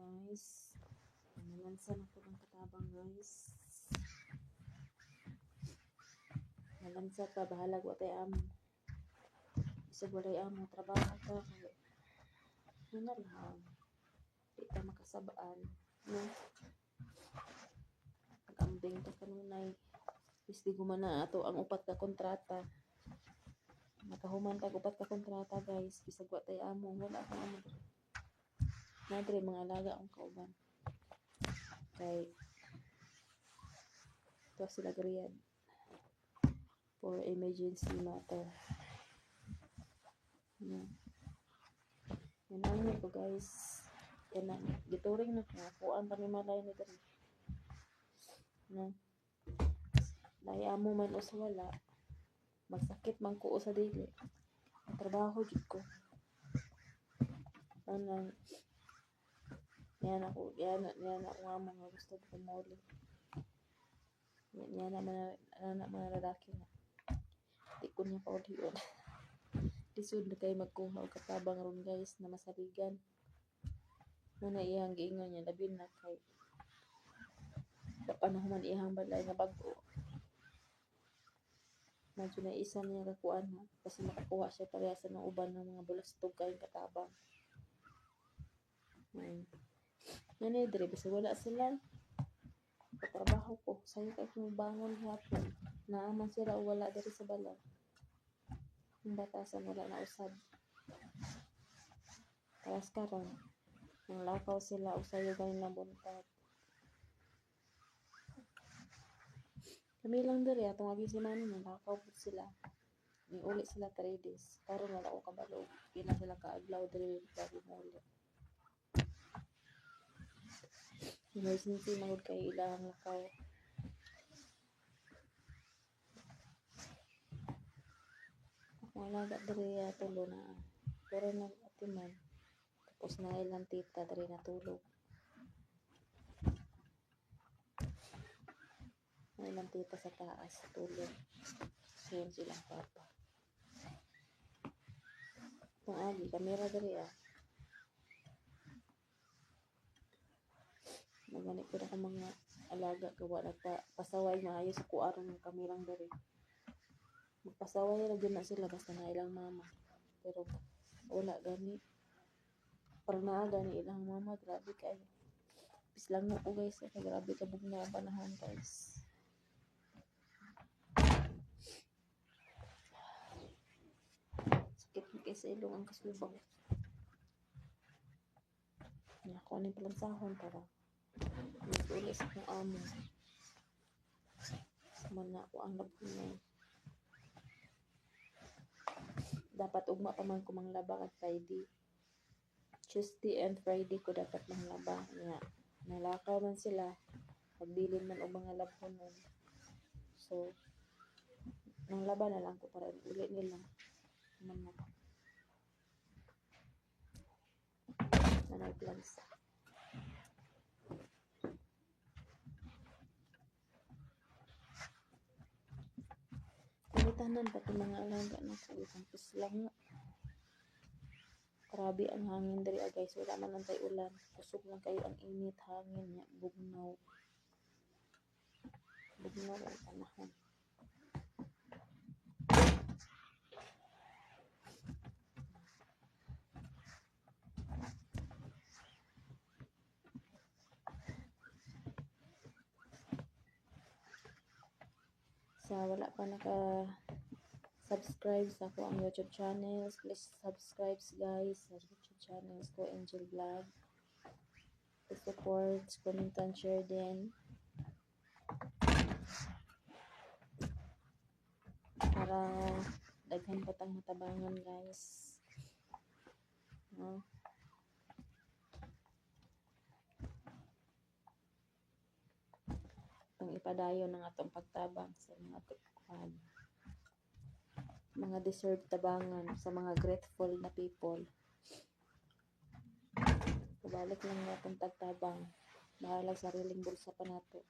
guys. Nalansan ako ng katabang guys. Nalansa ka, bahalag wa tay amo. Isag walay amo, trabaho ka. Yun na lang. Di ka makasabaan. No? Pag-ambing ka kanunay. Isdi gumana ato ang upat ka kontrata. Nakahuman tag upat ka kontrata guys. Bisag wa tay amo, wala akong amo. Nadre mga alaga ang kauban. Kay ito sila griyad for emergency matter. Yan ang ko guys. Yan ang gituring na kuan kami malay ni diri. No. Dai amo man o sa wala. Magsakit man ko sa dili. Ang trabaho jud ko. Anang yan ako nga mga gusto ko muli. Yan na mga lalaki na. Di ko niya paulion. Lisod na kayo magkuha o katabang ron guys na masaligan. Muna iyang giingon niya, labi na kay kapanahuman iyang balay na bago. Medyo na isa niya kakuan ha. Kasi makakuha siya parehasa ng uban ng mga bulastog kayong katabang. Nanidre, basta wala sila. Patrabaho ko. Sa'yo kayo kumabangon hapon. Naaman sila o wala dari sa balay. Yung batasan wala na usab. Kaya karon ang lakaw sila o sa'yo galing na buntag. Kami lang dari atong abi si mami nalakaw po sila. Uli sila 3 days. Karon wala ko kabalo. Pila sila kaadlaw dari bago mo uli. Emergency mahod kay ilang lakaw. Ako alaga dari tulo na. Pero nag-atiman. Tapos na ilang tita dari natulog. Na ilang tita sa taas tulog. Yun silang papa. Kung agi, kamera dari Nagani ko na akong mga alaga gawa nagpasaway na ayos sa kuarong ng kamerang dari. Magpasaway na dyan na sila basta na ilang mama. Pero wala gani. Parang naa gani ilang mama. Grabe kayo. Pislang na ko guys. Grabe ka bugna ang panahon guys. Sakit na kayo sa ilong ang kasubang. Ako na yung palansahon para ulit sa kong amo. Mana ko ang labunay. Dapat ugma pa man ko manglaba at Friday. Tuesday and Friday ko dapat manglaba. Nalakaw man sila. Pagbilin man o mga labunon. So, nanglaba na lang ko para ulit nila. Mana. Nanaglansa. Tanan pati mga alaga na sa isang pislang. Grabe ang hangin dari guys. Wala man lang tayo ulan. Kusog lang kayo ang init, hangin niya, bugnaw. Bugnaw ang panahon. Sa wala pa naka-subscribe sa ako ang YouTube channels, please subscribe guys sa YouTube channels ko, Angel Vlog. Please support, comment and share din. Para daghan patang matabangan guys. No? Itong ipadayon ng atong pagtabang sa mga tukwan. Mga deserved tabangan sa mga grateful na people. Kabalik lang natong tagtabang. Bahalag sariling bulsa pa nato.